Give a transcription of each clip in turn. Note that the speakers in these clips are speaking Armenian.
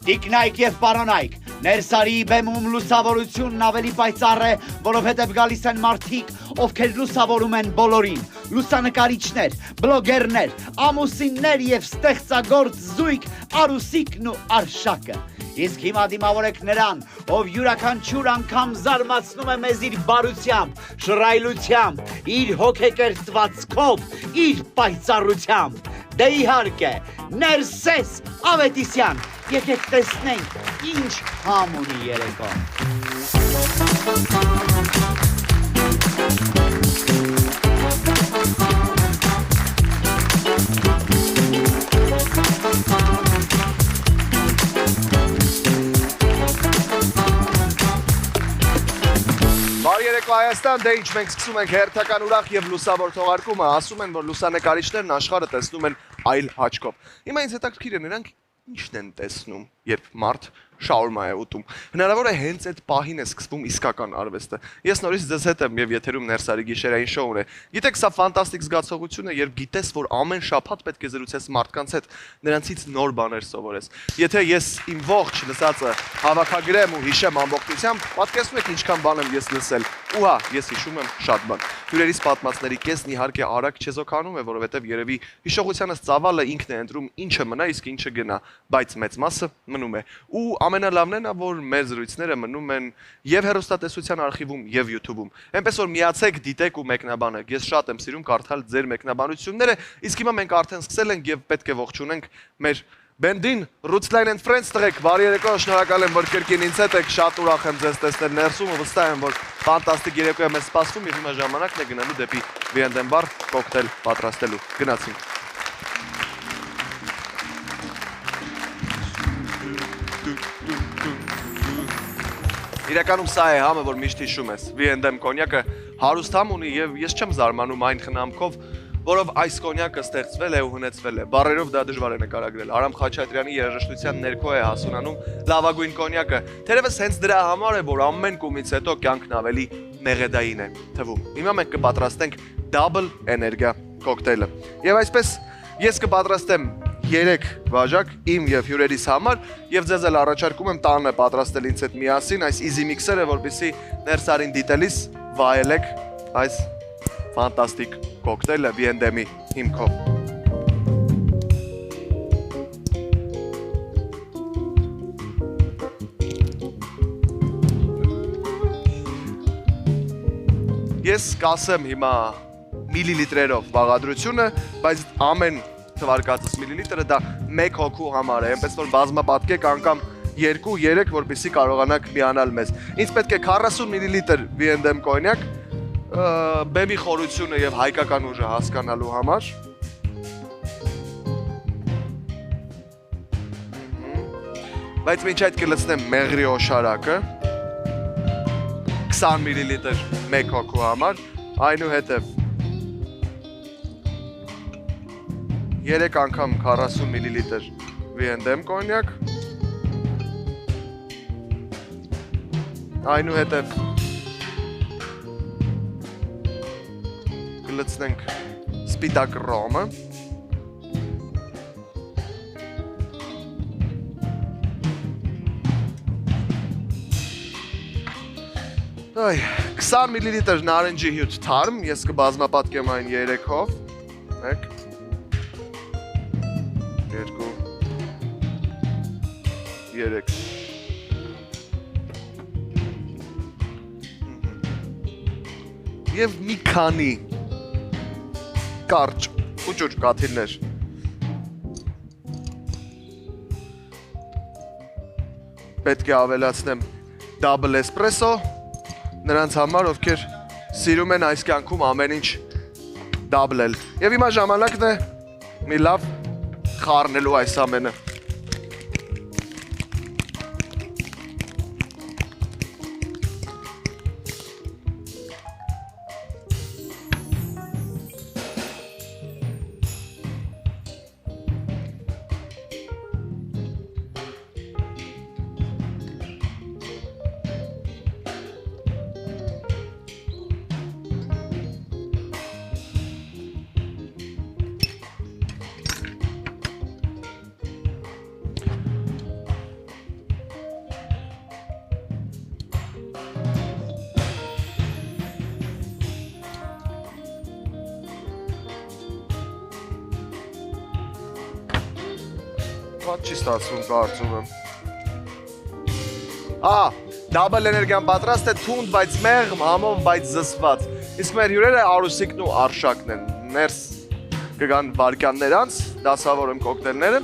Տիկնայք եւ պարոնայք, ներսարի բեմում լուսավորությունն ավելի պայծառ է, որովհետև գալիս են մարդիկ, ովքեր լուսավորում են բոլորին, լուսանկարիչներ, բլոգերներ, ամուսիններ եւ ստեղծագործ զույգ Արուսիկն ու Արշակը։ Իսկ հիմա դիմավորեք նրան, ով յուրաքանչյուր անգամ զարմացնում է մեզ իր բարությամբ, շռայլությամբ, իր հոգեկերտվածքով, իր պայծառությամբ։ Դե իհարկե, Ներսես Ավետիսյան, եկեք տեսնենք, ինչ համ ունի երեկոն։ Բարի երեկո Հայաստան, դե ինչ մենք սկսում ենք հերթական ուրախ եւ լուսավոր թողարկումը, ասում են, որ լուսանկարիչներն աշխարհը տեսնում են այլ աչքով։ Հիմա ինձ հետաքրքիր է նրանք ինչն են տեսնում, երբ մարդ շաուրմա է ուտում։ Հնարավոր է հենց այդ պահին է սկսվում իսկական արվեստը։ Ես նորից ձեզ հետ եմ եւ եթերում Ներսարի գիշերային շոուն է։ Գիտեք, սա ֆանտաստիկ զգացողություն է, երբ գիտես, որ ամեն շաբաթ պետք է զրուցես մարդկանց հետ, նրանցից նոր բաներ սովորես։ Եթե ես իմ ողջ լսածը հավաքագրեմ ու հիշեմ ամբողջությամբ, պատկերացնում եք ինչքան բան եմ ես լսել։ Ու հա, ես հիշում եմ շատ բան։ Հյուրերից պատմածների կեսն իհարկե արագ չեզոքանում է, որովհետև երևի հիշողությանս ծավալը ինքն է ընտրում ինչը մնա, իսկ ինչը գնա, բայց մեծ մասը մնում է։ Ու ամենալավն է նա, որ մեր զրույցները մնում են եւ հեռուստատեսության արխիվում եւ YouTube-ում։ Էնպես որ միացեք, դիտեք ու մեկնաբանեք։ Ես շատ եմ սիրում կարդալ ձեր մեկնաբանությունները, իսկ հիմա մենք արդեն սկսել ենք եւ պետք է ողջունենք մեր Բենդին, Rootsline and Friends տղեկ, բարի երեկո, շնորհակալ եմ, որ կրկին ինձ հետ եք, շատ ուրախ եմ ձեզ տեսնել ներսում ու վստահ եմ, որ ֆանտաստիկ երեկո է մեզ սպասվում եւ հիմա ժամանակն է գնալու դեպի V&M բար կոկտեյլ պատրաստելու։ Գնացինք։ Իրականում սա է համը, որ միշտ հիշում ես։ V&M կոնյակը հարուստ համ ունի եւ ես չեմ զարմանում այն խնամքով, որով այս կոնյակը ստեղծվել է ու հնեցվել է։ Բառերով դա դժվար է նկարագրել։ Արամ Խաչատրյանի երաժշտության ներքո է հասունանում լավագույն կոնյակը։ Թերևս հենց դրա համար է, որ ամեն կումից հետո կյանքն ավելի մեղեդային է թվում։ Հիմա մենք կպատրաստենք double էներգիա կոկտեյլը։ Եվ այսպես ես կպատրաստեմ 3 բաժակ իմ եւ հյուրերիս համար եւ ձեզ էլ առաջարկում եմ տանը պատրաստել ինձ հետ միասին այս easy mixer-ը, որպեսզի Ներսարին դիտելիս վայելեք այս ֆանտաստիկ կոկտեյլը V&M-ի հիմքով։ Ես կասեմ հիմա միլիլիտրերով բաղադրությունը, բայց ամեն թվարկածս միլիլիտրը դա 1 հոգու համար է, այնպես որ բազմապատկեք անգամ 2-3, որպեսզի կարողանաք միանալ մեզ։ Ինձ պետք է 40 միլիլիտր V&M կոնյակ, բեմի խորությունը եւ հայկական ուժը հասկանալու համար։ Բայց մինչ այդ կլցնեմ մեղրի օշարակը 20 միլիլիտր 1 հոգու համար, այնուհետև 3 անգամ 40 միլիլիտր V&M կոնյակ, այնուհետև կլցնենք սպիտակ ռոմը, Այ 20 միլիլիտր նարնջի հյութ թարմ, ես կբազմապատկեմ այն 3-ով, 1 2 3 Եվ մի քանի կարճ ուճուճ կաթիլներ պետք է ավելացնեմ double espresso նրանց համար, ովքեր սիրում են այս կյանքում ամեն ինչ double-ել։ Եվ հիմա ժամանակն է մի լավ խառնելու այս ամենը։ Ված չի ստացվում, կարծում եմ։ Դաբլ էներգիան պատրաստ է, թունդ, բայց մեղմ, համով, բայց զսված։ Իսկ մեր հյուրերը Արուսիկն ու Արշակն են։ Ներս կգան վարկյաններ անց, դասավորում կոկտեյլները։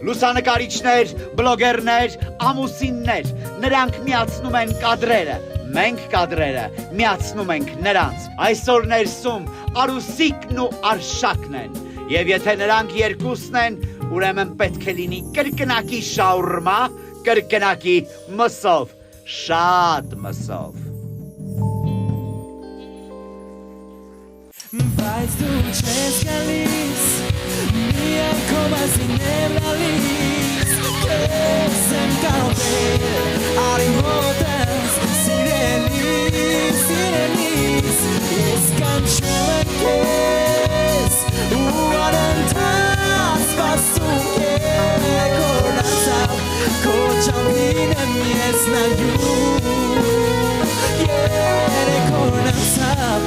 Լուսանկարիչներ, բլոգերներ, ամուսիններ, նրանք միացնում են կադրերը, մենք կադրերը միացնում ենք նրանց։ Այսօր ներսում Արուսիկն ու Արշակն են, եւ եթե նրանք երկուսն են, ուրեմն պետք է լինի կրկնակի շաուրմա, կրկնակի մսով, շատ մսով։ Բայց դու չես գալիս, միայն քո մասին եմ լալիս, քեզ եմ կարոտել, արի մոտս, սիրելիս, սիրելիս, ես կանչում եմ քեզ, ու անընդհատ սպասում երեկորանցավ, քո ճամփին եմ ես նայում, երեկորանցավ,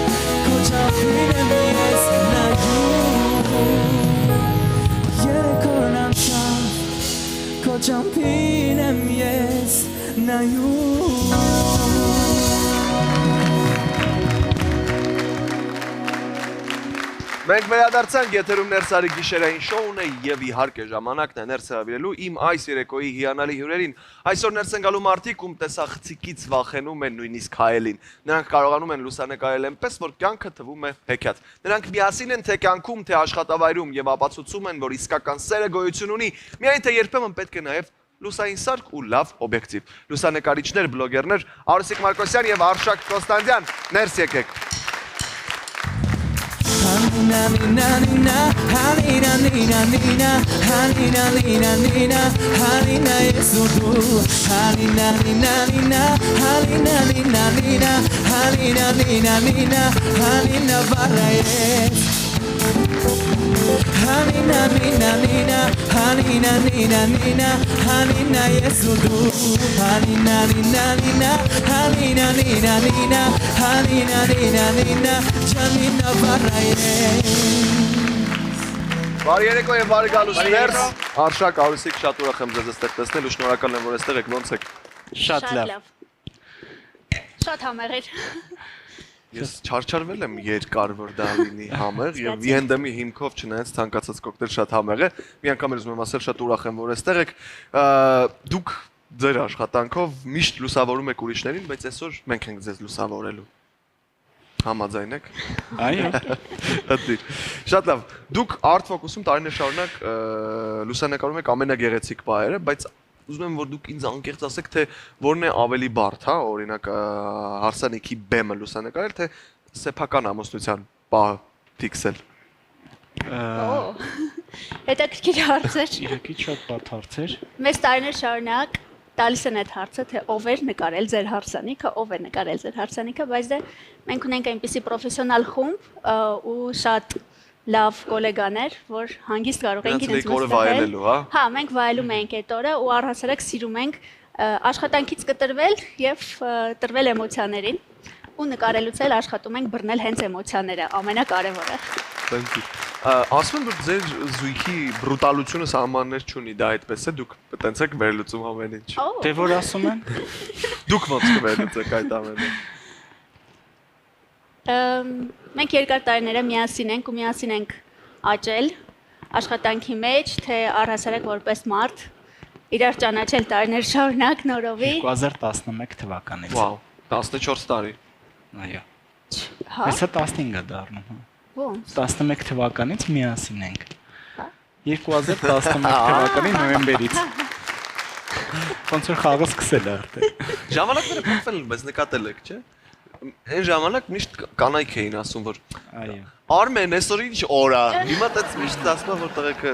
քո ճամփին եմ ես նայում, երեկորանցավ, քո ճամփին եմ ես նայում։ Մենք վերադարձանք եթերում Ներսարի գիշերային շոուն է եւ իհարկե ժամանակն է ներս հրավիրելու իմ այս երեկոյի հիանալի հյուրերին։ Այսօր ներս են գալու մարդիկ, ում տեսախցիկից վախենում են նույնիսկ հայելին։ Նրանք կարողանում են լուսանկարել այնպես, որ կյանքը թվում է հեքիաթ։ Նրանք միասին են թե կյանքում, թե աշխատավայրում եւ ապացուցում են, որ իսկական սերը գոյություն ունի, միայն թե երբեմն պետք է նաեւ լուսային սարք ու լավ օբյեկտիվ։ Լուսանկարիչներ, բլոգերներ Արուսիկ Մարկոսյան եւ Արշակ Կոստանդյան, ներս եկեք։ Hanina nina nina, hanina nina nina, hanina nina nina, hanina yesudu. Hanina nina nina, hanina nina nina, hanina nina nina, hanina varayes. Hanina nina nina, hanina nina nina, hanina yesudu. Hanina nina nina, hanina nina nina, hanina nina nina, janina varayes. Բարի երեկո եւ բարի գալուս ներս։ Արշակ Արուսիկ, շատ ուրախ եմ ձեզ այստեղ տեսնել ու շնորհակալ եմ, որ այստեղ եք, ոնց եք։ Շատ լավ։ Շատ համեղ էր։ Ես չարչարվել եմ երկար, որ դա լինի համեղ եւ Վիենդեմի հիմքով չնայած ցանկացած կոկտեյլ շատ համեղ է։ Մի անգամ ուզում եմ ասել, շատ ուրախ եմ, որ այստեղ եք։ Դուք ձեր աշխատանքով միշտ լուսավորում եք ուրիշներին, բայց այսօր մենք ենք ձեզ լուսավորելու։ Համաձայն եք։ Այո։ Հատի։ Շատ լավ։ Դուք Art Focus-ում տարիներ շարունակ լուսանկարում եք ամենագեղեցիկ պահերը, բայց ուզում եմ որ դուք ինձ անկեղծ ասեք, թե որն է ավելի բարդ, հա, օրինակ հարսանիքի բեմը լուսանկարել, թե սեփական ամուսնության պահը ֆիքսել։ Հետաքրքիր հարց էր։ Իհարկե շատ բարդ հարց էր։ Մեզ տարիներ շարունակ տալիս են այդ հարցը, թե ով էր նկարել ձեր հարսանիքը, ով է նկարել ձեր հարսանիքը, բայց դե մենք ունենք այնպիսի պրոֆեսիոնալ խումբ ու շատ լավ գոլեգաներ, որ հանգիստ կարող ենք իրենց վայելելու, հա։ Հա, մենք վայելում ենք այդ օրը ու առհասարակ սիրում ենք աշխատանքից կտրվել եւ տրվել էմոցիաներին ու նկարելուց էլ աշխատում ենք բռնել հենց էմոցիաները, ամենակարևորը։ Thank you։ Ասում եմ որ ձեր զույգի բրուտալությունը սահմաններ չունի, դա այդպես է, դուք տենց եք վերլուծում ամեն ինչ։ Դե որ ասում են։ Դուք ոնց կվերլուծեք այդ ամենը։ Մենք երկար տարիները միասին ենք ու միասին ենք աճել աշխատանքի մեջ, թե առհասարակ որպես մարդ, իրար ճանաչել տարիներ շարունակ նորովի։ 2011 թվականից։ Վաու, 14 տարի։ Այո։ Հա։ Այսա 15 է դառնում, հա։ Ոնց։ 11 թվականից միասին ենք։ 2011 թվականի նոյեմբերից։ Ոնց որ խաղը սկսել է արդեն։ Ժամանակները փոխվել են, բայց նկատել եք, չէ՞։ Այն ժամանակ միշտ կանայք էին ասում, որ Այո։ Արմեն, այսօր ինչ օր է։ Հիմա դες միշտ ասում որ տղեկը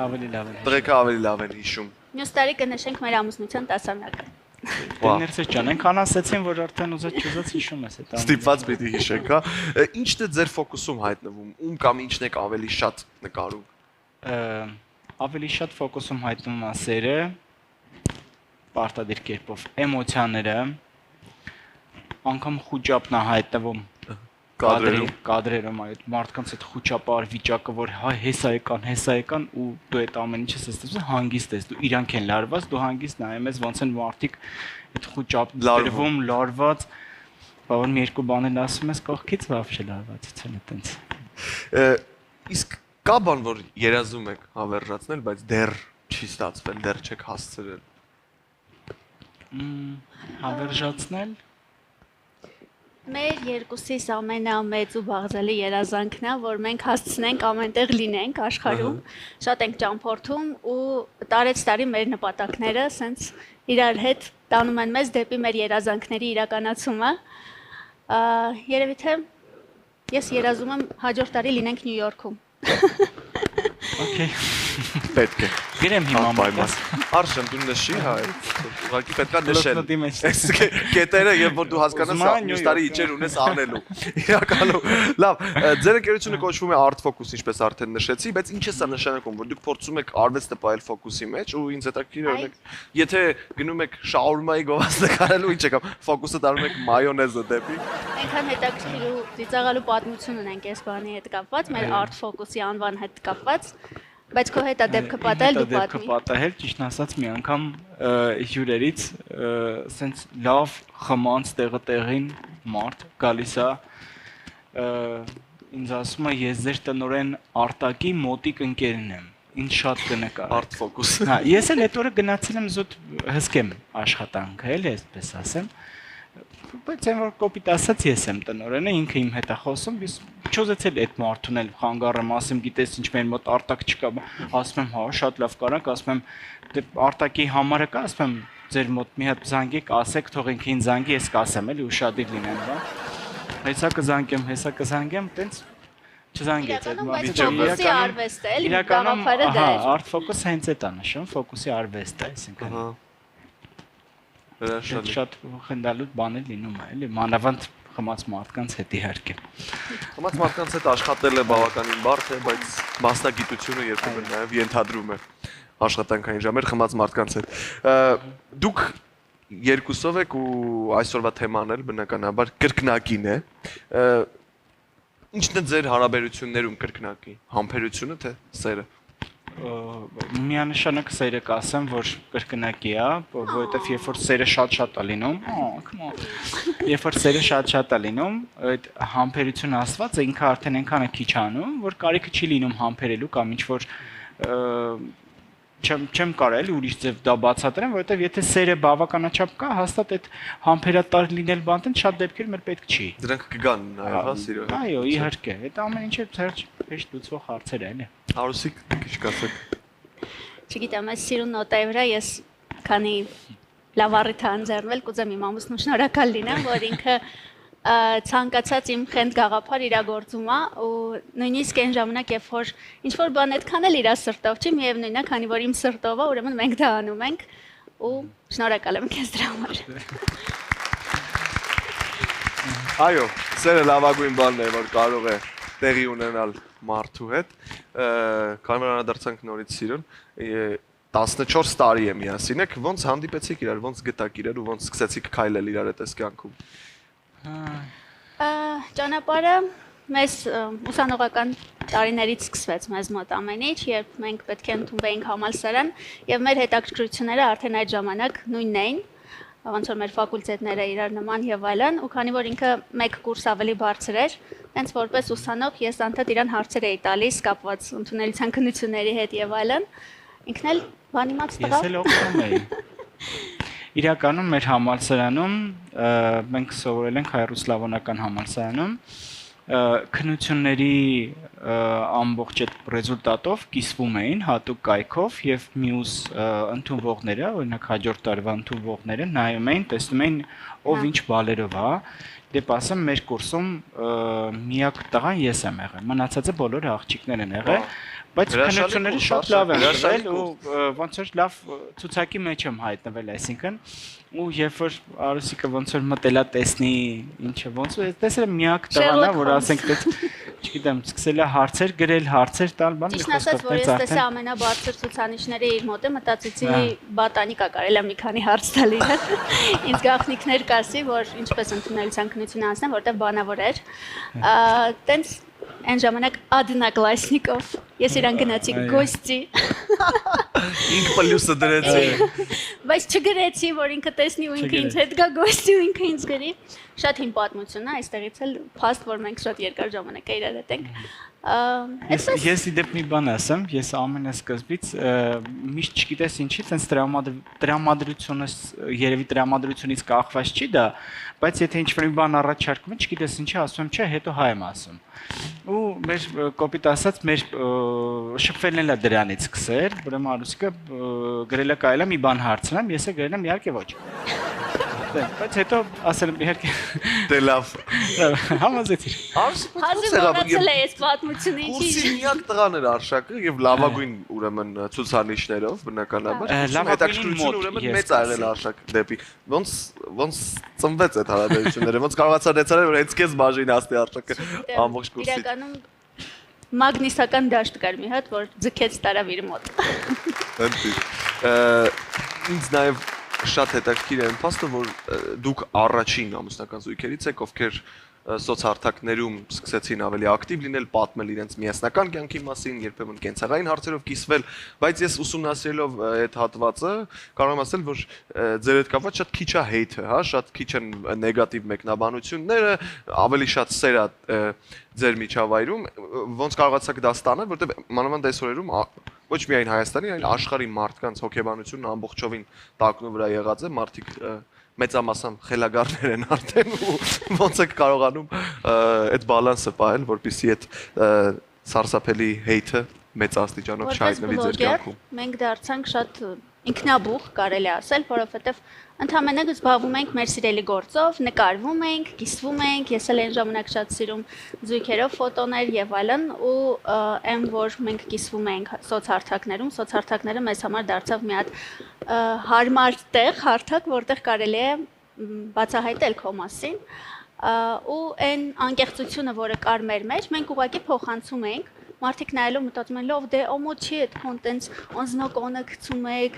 Ավելի լավ է։ տղեկը ավելի լավ են հիշում։ Մյուս տարի կնշենք մեր ամուսնության 10-ամյակը։ Ներսես ջան, այնքան ասեցին, որ արդեն ուզած չուզած հիշում ես այդ ամենը։ Ստիպված պիտի հիշեք, հա։ Ինչն է ձեր ֆոկուսում հայտնվում, ում կամ ինչն եք ավելի շատ նկարում։ Ավելի շատ ֆոկուսում հայտնվում է սերը, պարտադիր կերպով էմոցիաները անգամ խոճապն է հայտնվում կադրերում այդ մարդկանց այդ խոճապար վիճակը որ հեսա եկան ու դու այդ ամեն ինչը ստացվում հանգիստ ես դու իրանք են լարված դու հանգիստ նայում ես ոնց են մարդիկ այդ խոճապներում լարված բավական մի երկու բաներ ասում ես կողքից վավշե լարվածություն այտենց իսկ կա բան որ երազում եք հավերժացնել բայց դեռ չի ստացվել դեռ չեք հասցրել հավերժացնել Մեր երկուսիս ամենամեծ ու բաղձալի երազանքն է, որ մենք հասցնենք ամենտեղ լինենք աշխարհում, շատ ենք ճամփորդում ու տարեց տարի մեր նպատակները սենց իրար հետ տանում են մեզ դեպի մեր երազանքների իրականացումը։ Երևի թե ես երազում եմ հաջորդ տարի լինենք Նյու Յորքում։ Okay պետք է Գրեմ հիմա պայման Արշեմ դու նշի հա ուղղակի պետք է նշել Լոտնոտի մեջ Այս կետերը եւ որ դու հասկանաս մյուս տարի իջեր ունես անելու իրականում լավ ձեր ընկերությունը կոչվում է Art Focus ինչպես արդեն նշեցի բայց ինչ է սա նշանակում որ դուք փորձում եք արվեստը պահել ֆոկուսի մեջ ու ինձ հետաքրքիր է օրինակ եթե գնում եք շաուրմայի գովազ նկարելու ինչ եք ֆոկուսը դառնում եք մայոնեզը դեպի Այնքան հետաքրքիր ու ծիծաղալու պատմություն ունենք այս բանի հետ կապված մեր Art Focus-ի անվան հետ կապված Բայց քո հետ է դեպքը պատահել դու պատմի։ Դեպքը պատահել, ճիշտ ասած, մի անգամ հյուրերից սենց լավ խմանց տեղին մարդ գալիս է ինձ ասում է ես ձեր տնօրեն Արտակի մոտիկ ընկերն եմ։ Ինձ շատ կնկարեք։ Art Focus։ Հա, ես էլ այդ օրը գնացել եմ զուտ հսկեմ աշխատանքը, էլի այսպես ասեմ։ Բայց այն որ կոպիտ ասած ես եմ տնօրենը ինքը իմ հետ է խոսում ես չուզեցել այդ մարդուն էլ խանգարեմ ասեմ գիտես ինչ մեր մոտ Արտակ չկա ասում եմ հա շատ լավ կարանք ասում եմ դե Արտակի համարը կա ասում եմ ձեր մոտ մի հատ զանգեք ասեք թող ինքը ինձ զանգի ես կասեմ էլի ուշադիր լինեմ բա հեսա կզանգեմ տենց չզանգեց այդ ֆոկուսի արվեստ է էլի գաղափարը դա է Art Focus հենց այդ է նշում ֆոկուսի արվեստ է այսինքն շատ խնդալուտ բաներ լինում է էլի մանավանդ խմած մարդկանց հետ իհարկե խմած մարդկանց հետ աշխատելը բավականին բարդ է բայց մասնագիտությունը երբեմն նաև ենթադրում է աշխատանքային ժամեր խմած մարդկանց հետ դուք երկուսով եք ու այսօրվա թեման էլ բնականաբար կրկնակին է ինչն է ձեր հարաբերություններում կրկնակի համբերությունը թե սերը միանշանակ սերը կասեմ, որ կրկնակի է, որովհետև երբ որ սերը շատ-շատ է լինում, երբ որ սերը շատ-շատ է լինում, այդ համբերությունը ասված ինքը արդեն այնքան է քիչ անում, որ կարիքը չի լինում համբերելու կամ ինչ որ չեմ կարել ուրիշ ձև դա բացատրեմ, որովհետև եթե սերը բավականաչափ կա, հաստատ այդ համբերատար լինել բանտեն շատ դեպքեր մեր պետք չի։ Դրանք կգան նաև, հա, սիրո։ Այո, իհարկե, այդ ամեն ինչը հեշտ լուծվող հարցեր է, էլի։ Արուսիկ, քիչ կասեք։ Չգիտեմ, այս սիրուն նոտայի վրա ես քանի լավ առիթ է ընձեռնել, կուզեմ իմ ամուսնուն շնորհակալ լինեմ, որ ինքը ցանկացած իմ խենթ գաղափար իրագործում է ու նույնիսկ այն ժամանակ երբ որ ինչ որ բան այդքան էլ իր սրտով չի միևնույնն է քանի որ իմ սրտով է ուրեմն մենք դա անում ենք ու շնորհակալ եմ քեզ դրա համար Այո, սերը լավագույն բանն է որ կարող է տեղի ունենալ մարդու հետ Կարմիր անդրադարձանք նորից սիրուն 14 տարի է միասին եք ոնց հանդիպեցիք իրար ոնց գտաք իրար ու ոնց սկսեցիք քայլել իրար այդ կյանքում Ճանապարհը մեզ ուսանողական տարիներից սկսվեց մեզ մոտ ամեն ինչ, երբ մենք պետք է ընդունվեինք համալսարան եւ մեր հետաքրքրությունները արդեն այդ ժամանակ նույնն էին, ոնց որ մեր ֆակուլտետները իրար նման եւ այլն, ու քանի որ ինքը մեկ կուրս ավելի բարձր էր, հենց որպես ուսանող ես անդադ իրան հարցեր էի տալիս կապված ընդունելության քննությունների հետ եւ այլն, ինքն էլ բան իմաց տղա։ Ես էլ օգնում էի։ Իրականում մեր համալսարանում մենք սովորել ենք հայ-ռուսլավոնական համալսարանում քննությունների ամբողջ այդ ռեզուլտատով կիսվում էին հատուկ կայքով եւ մյուս ընդունվողները, օրինակ հաջորդ տարվա ընդունվողները նայում էին, տեսնում էին ով ինչ բալերով է, դեպ ասեմ մեր կուրսում միակ տղան ես եմ եղել, մնացածը բոլորը աղջիկներ են եղել Բայց քննությունները շատ լավ են եղել ու ոնց որ լավ ցուցակի մեջ եմ հայտնվել, այսինքն ու երբ որ Արուսիկը ոնց որ մտելա տեսնի ինչը ոնց որ տեսել եմ միակ տղան է որ ասենք չգիտեմ, սկսել է հարցեր գրել, հարցեր տալ, բան Ճիշտ ասած, որ ես տեսա ամենաբարձր ցուցանիշները իր մոտ է, մտածեցի բոտանիկա կարելի է մի քանի հարց տալ իրեն։ Ինձ գաղտնիքներ կասի, որ ինչպես ընդունելության քննություն անցնեմ, որտեղ բանավոր էր։ Տենց այն ժամանակ Одноклассников, ես իրան գնացի գոստի։ Ինք պլյուսը դրեցի։ Բայց չգրեցի, որ ինքը տեսնի ու ինքը ինձ հետ գա գոստի ու ինքը ինձ գրի։ Շատ հին պատմություն է, այստեղից էլ փաստ, որ մենք շատ երկար ժամանակ է իրար հետ ենք։ Ես իդեպ մի բան ասեմ, ես ամենասկզբից միշտ չգիտես ինչի, տենց տրամադրությունը երևի տրամադրությունից կախված չի դա, բայց եթե ինչ-որ մի բան առաջարկում են, չգիտես ինչի ասում եմ, չէ, հետո հայ եմ ասում։ Ու մեր կոպիտ ասած մեր շփվելն էլ է դրանից սկսել, ուրեմն Արուսիկը գրել է կարելի է մի բան հարցնեմ, ես էլ գրել եմ իհարկե ոչ։ Բայց հետո ասել եմ իհարկե Դե լավ։ Համոզեցի։ Հազիվորացել է այս պատմությունը Կուրսի միակ տղան էր Արշակը եւ լավագույն ուրեմն ցուցանիշներով բնականաբար։ Հետաքրքրություն ուրեմն մեծ ա եղել Արշակ դեպի։ Ոնց ծնվեց այդ հարաբերությունները, ոնց կարողացա դեցնել որ հենց քեզ բաժին ասի Արշակը ամբողջ կուրսի։ Իրականում մագնիսական դաշտ կար մի հատ, որ ձգեց տարավ իր մոտ։ Ինձ նաեւ շատ հետաքրքիր է փաստը, որ դուք առաջին ամուսնական զույգերից եք, ովքեր սոցհարթակներում սկսեցին ավելի ակտիվ լինել, պատմել իրենց միասնական կյանքի մասին, երբեմն կենցաղային հարցերով կիսվել, բայց ես ուսումնասիրելով այդ հատվածը կարող եմ ասել, որ ձեր հետ կապված շատ քիչ է հեյթը, հա, շատ քիչ են նեգատիվ մեկնաբանությունները, ավելի շատ սեր է ձեր միջավայրում, ոնց կարողացաք դա ստանալ, որտեղ մանավանդ այս օրերում ոչ միայն Հայաստանի, այլ աշխարհի մարդկանց հոգեբանությունն ամբողջովին տակնու վրա եղած է, մարդիկ մեծամասամբ խելագարներ են արդեն ու ոնց եք կարողանում այդ բալանսը պահել, որպեսզի այդ սարսափելի հեյթը մեծ աստիճանով չհայտնվի ձեր կյանքում։ Մենք դարձանք շատ ինքնաբուխ, կարելի ասել, որովհետև ընդհանրապես զբաղվում ենք մեր սիրելի գործով, նկարվում ենք, կիսվում ենք, ես էլ այն ժամանակ շատ սիրում զույգերով ֆոտոներ եւ այլն ու այն որ մենք կիսվում ենք սոցհարթակներում, սոցհարթակները մեզ համար դարձավ մի հատ հարմար տեղ, հարթակ, որտեղ կարելի է բացահայտել քո մասին ու այն անկեղծությունը, որը կար մեր մեջ, մենք ուղղակի փոխանցում ենք մարդիկ նայելով մտածում են լավ դե օմո չի այդ կոնտենտ օնձնոկոնը գցում եք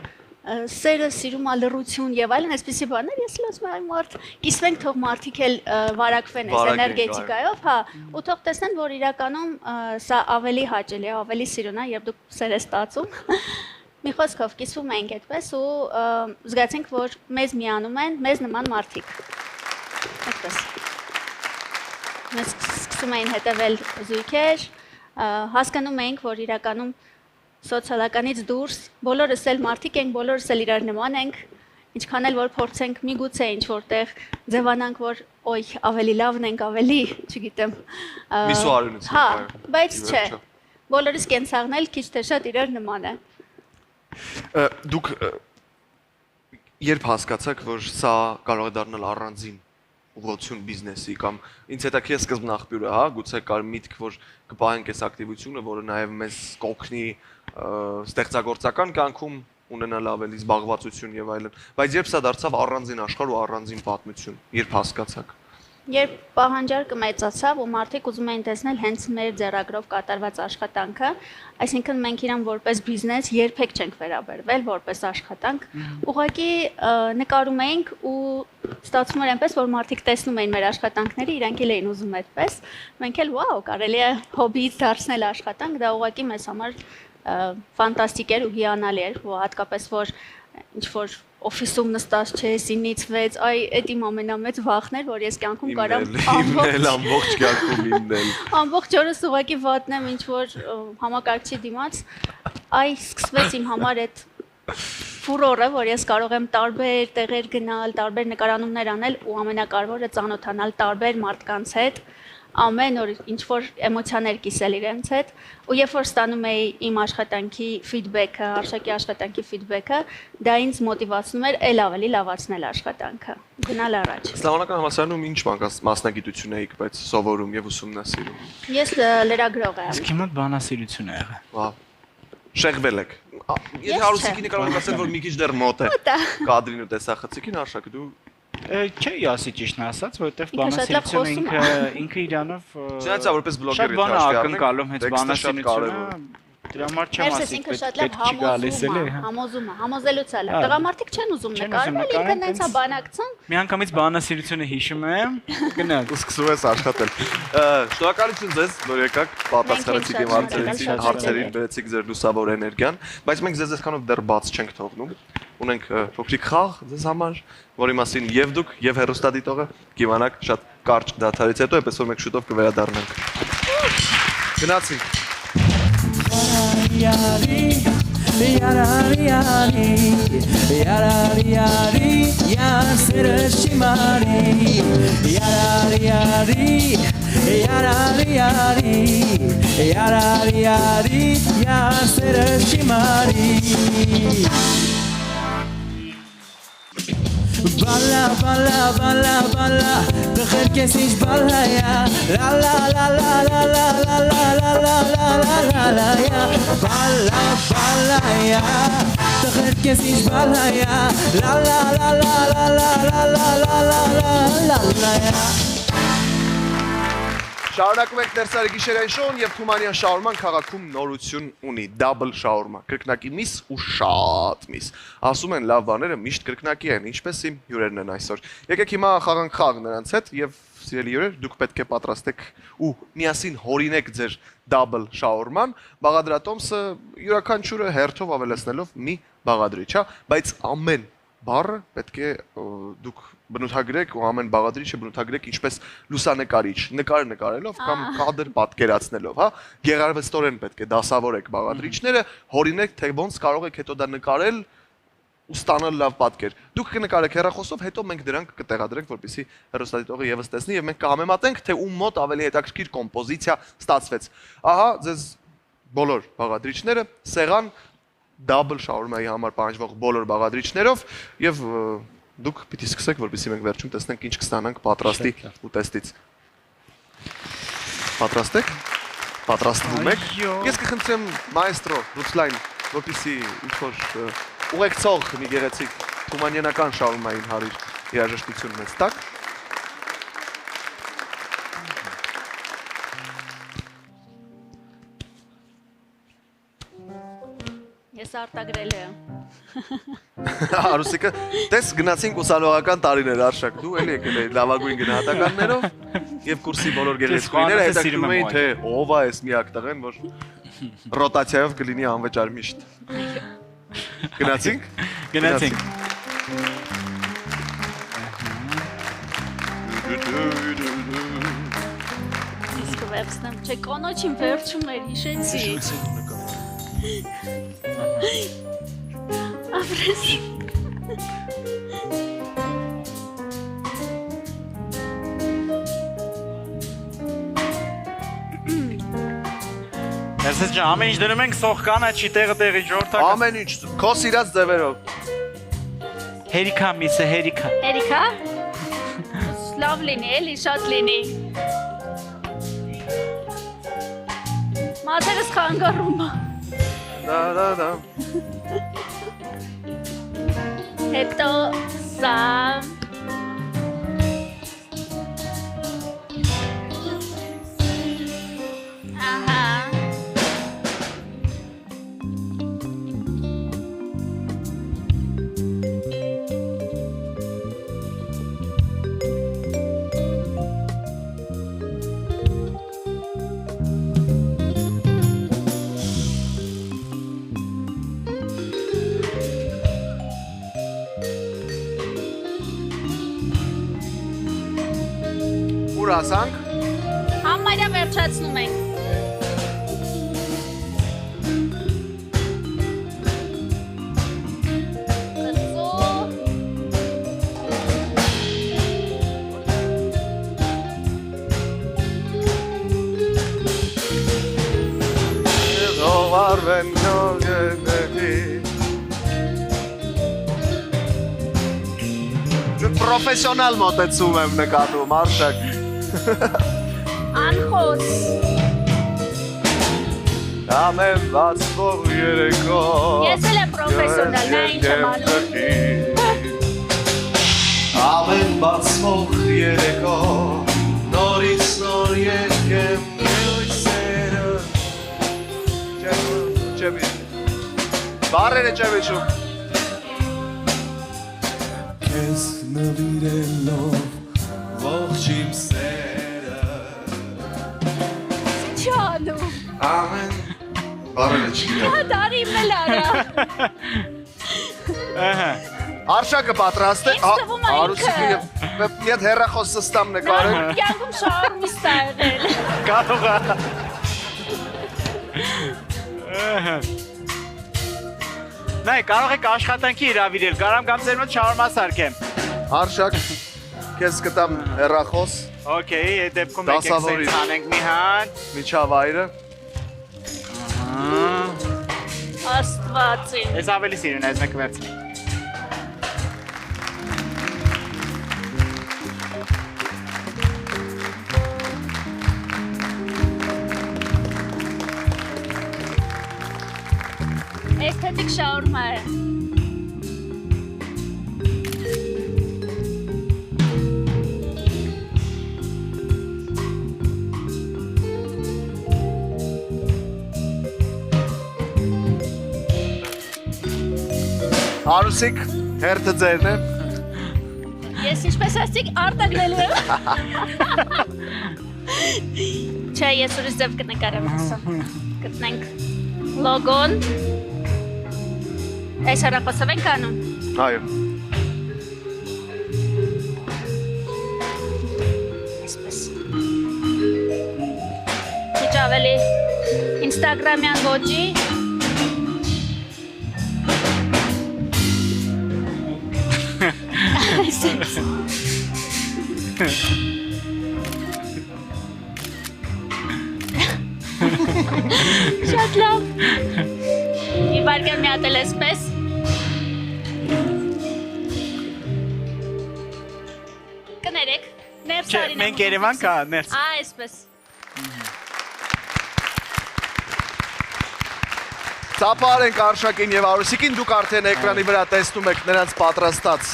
սերը սիրում ալրություն եւ այլն այսպիսի բաներ ես լսում եմ մարդ կիսվենք թող մարդիկ էլ վարակվեն այս էներգետիկայով հա ու թող տեսնեն որ իրականում սա ավելի հաճելի է ավելի սիրուն է երբ դուք սեր ես ստացում մի խոսքով կիսվում ենք այդպես ու զգացենք որ մեզ միանում են մեզ նման մարդիկ այդպես մեզ սկսում էին հետևել զույգեր հասկանում ենք որ իրականում սոցիալականից դուրս բոլորս էլ մարդիկ ենք, բոլորս էլ իրար նման ենք, ինչքան էլ որ փորձենք միգուցե ինչ որտեղ ձևանանք, որ օй ավելի լավն ենք, ավելի, չգիտեմ։ Միսու արյունից։ Հա, բայց չէ։ Բոլորս կենցաղն էլ քիչ թե շատ իրար նման է։ Դուք երբ հասկացաք, որ սա կարող է դառնալ առանձին ուղղություն բիզնեսի կամ ինձ հետաքրքիր սկզբն աղբյուրը, հա, գուցե կար միտք, որ կպահենք այս ակտիվությունը, որը նաև մեզ կօգնի ստեղծագործական կյանքում ունենալ ավելի զբաղվածություն եւ այլն, բայց երբ սա դարձավ առանձին աշխարհ ու առանձին պատմություն, երբ հասկացաք։ Երբ պահանջարկը մեծացավ ու մարդիկ ուզում էին տեսնել հենց մեր ձեռագրով կատարված աշխատանքը, այսինքն մենք իրան որպես բիզնես երբեք չենք վերաբերվել որպես աշխատանք, ուղղակի նկարում էինք ու ստացվում էր այնպես, որ մարդիկ տեսնում էին մեր աշխատանքները, իրանք էլ էին ուզում այդպես, մենք էլ վաու, կարելի է հոբիից դարձնել աշխատանք, դա ուղղակի մեզ համար ֆանտաստիկ էր ու հիանալի էր, հատկապես որ ինչ որ օֆիսում նստած չես 9-ից 6, այ այդ իմ ամենամեծ վախն էր, որ ես կյանքում կարամ ամբողջ կյանքում իմնել։ Ամբողջ օրս ուղղակի վատնեմ ինչ որ համակարգչի դիմաց, այ սկսվեց իմ համար այդ ֆուրորը, որ ես կարող եմ տարբեր տեղեր գնալ, տարբեր նկարանումներ անել ու ամենակարևորը ծանոթանալ տարբեր մարդկանց հետ, ամեն օր ինչ որ էմոցիաներ կիսել իրենց հետ ու երբ որ ստանում էի իմ աշխատանքի ֆիդբեքը, Արշակի աշխատանքի ֆիդբեքը, դա ինձ մոտիվացնում էր ել ավելի լավացնել աշխատանքը, գնալ առաջ։ Սլավոնական համալսարանում ինչ մասնագիտություն էիք, բայց սովորում եւ ուսումնասիրում։ Ես լրագրող եմ։ Իսկ հիմա բանասիրություն է եղել։ Վա։ Շեղվել եք։ Եթե Արուսիկին կարող եմ ասել, որ մի քիչ դեռ մոտ է կադրին ու տեսախցիկին, Արշակը դու Չէ, ասի ճիշտն ասած, որովհետև Ինքը շատ լավ բանասիրությունը ինքը իրանով Չնայած որպես բլոգեր շատ բան հաշվի ակնկալում հենց տեքստը շատ բանասիրությունը դրա համար չեմ Ներսես ասի, ինքը շատ լավ չի գալիս էլի։ համոզում է, համոզելուց է լավ։ Հա։ Տղամարդիկ չեն ուզում Չեն նկարել, ուզում ինքը նկարել, նենց է տենց- բանակցում։ Միանգամից բանասիրությունը հիշում եմ, գնաց։ ու սկսում ես աշխատել։ Շնորհակալություն ձեզ, որ եկաք, պատասխանեցիք իմ Շատ հարցերին, շնորհակալ, բերեցիք ձեր լուսավոր էներգիան, բայց մենք ձեզ այսքանով դեռ բաց չենք թողնում։ Ունենք փոքրիկ խաղ ձեզ համար, որի մասին եւ դուք եւ հերոստատիտողը կիմանաք շատ կարճ դադարից հետո, այնպես որ մենք շուտով կվերադառնանք։ Գնացինք։ Yarari, yarari, yarari, yarari, yar sereshimari. Yarari, yarari, yarari, yar sereshimari. Balla, balla, balla, balla, بخير كسيش balla ya. La la la la la la la la la la la la la ya. Balla, balla ya. بخير كسيش balla ya. La la la la la la la la la la la la ya. Շարունակում ենք Ներսարի գիշերային շոուն եւ Թումանյան շաուրման քաղաքում նորություն ունի double շաուրմա, կրկնակի միս ու շատ միս։ Ասում են լավ բաները միշտ կրկնակի են, ինչպես իմ հյուրերն են այսօր։ Եկեք հիմա խաղանք խաղ նրանց հետ եւ սիրելի հյուրեր, դուք պետք է պատրաստեք ու միասին հորինեք ձեր double շաուրման։ Բաղադրատոմսը յուրաքանչյուրը հերթով ավելացնելով մի բաղադրիչ, հա, բայց ամեն բառը պետք է դուք բնութագրեք ու ամեն բաղադրիչը բնութագրեք ինչպես լուսանկարիչ, նկար նկարելով կամ կադր պատկերացնելով, հա։ Գեղարվեստորեն պետք է դասավորեք բաղադրիչները, հորինեք, թե ոնց կարող եք հետո դա նկարել ու ստանալ լավ պատկեր։ Դուք կնկարեք հեռախոսով, հետո մենք դրանք կտեղադրենք, որպեսզի հեռուստադիտողը եւս տեսնի եւ մենք կհամեմատենք, թե ում մոտ ավելի հետաքրքիր կոմպոզիցիա ստացվեց։ Ահա ձեզ բոլոր բաղադրիչները, սեղան double շաուրմայի համար պահանջվող բոլոր բաղադրիչներով եւ դուք պիտի սկսեք, որպեսզի մենք վերջում տեսնենք ինչ կստանանք պատրաստի ուտեստից։ Պատրաստ եք։ Պատրաստվում եք։ Այո։ Ես կխնդրեմ մայստրո Ռուսլայն, որպեսզի ինչ-որ ուղեկցող մի գեղեցիկ թումանյանական շաուրմային հարիր երաժշտություն մեծ տակ։ Ես արտագրել եմ։ Արուսիկը, տես գնացինք ուսանողական տարիներ Արշակ, դու էլի եկել էի լավագույն գնահատականներով եւ կուրսի բոլոր գեղեցկուները հետաքրքրում էին թե ով է այս միակ տղեն, որ ռոտացիայով կլինի անվճար միշտ։ Գնացինք։ Գնացինք։ Իսկ վերցնեմ, չէ, կոնոչին վերջում էր, հիշեցի։ Ապրես։ Այսպես ջան, ամեն ինչ դնում ենք սոխկանը, չի տեղի ժորտակը։ Ամեն ինչ քո սիրած ձևերով։ Հերիքա միսը, հերիքա։ Էրիկա։ Լավ լինի, էլի շատ լինի։ Մատերս խանգարում է։ Դա։ Հետո սա։ Ահա։ Ուր ասանք։ Համարյա վերջացնում ենք։ Կծու։ Ողարվեն նորգեդի։ Դու պրոֆեսիոնալ մոտեցում եմ նկատում, Արշակ։ Անխոս։ Ամեն բացվող երեկո։ Ես էլ եմ պրոֆեսիոնալ, նա ինչ եմ անում։ Ամեն երեկո նորից նոր երկեմ գույսերը Չեվի Բարերը չևիչում Քեզ նվիրելով ողջ իմ սերը Չանում։ Ամեն Բարերը չգիտեմ Դարի մելարա։ Արշակը պատրաստ է Ինձ թվում է Արուսիկը Ետ հեռախոսը ստամ նկարել Կյանքում շաուրմիստ ա եղել։ Կարող է։ Նայ, կարող եք աշխատանքի իրավիրել, կարամ կամ ձեր մոտ շաուրմա սարքեմ։ Արշակ Քեզ կտամ հեռախոս Okay, այդ դեպքում եկեք Դասավորի։ սենց անենք մի հատ։ Միջավայրը Աստվածին։ Ես ավելի սիրուն այս մեկը վերցնեմ։ Էսթետիկ շաուրմա է։ Արուսիկ հերթը ձերն է Ես ինչպես ասիկ արտագնելու եմ։ Չէ, ես ուրիշ ձև կնկարեմ ասա։ Գտնենք լոգոն։ Այս հեռախոսով ենք անում։ Այո Այսպես։ Քիչ ավելի ինստագրամյան ոճի։ Այսպես։ Շատ լավ։ Մի վարկյան մի հատ էլ էսպես։ Կներեք, ներս Չէ, արին։ մենք Երևան կա, ներս։ Այսպես։ Ծափարենք Արշակին եւ Արուսիկին դուք արդեն էկրանի վրա տեսնում եք նրանց պատրաստած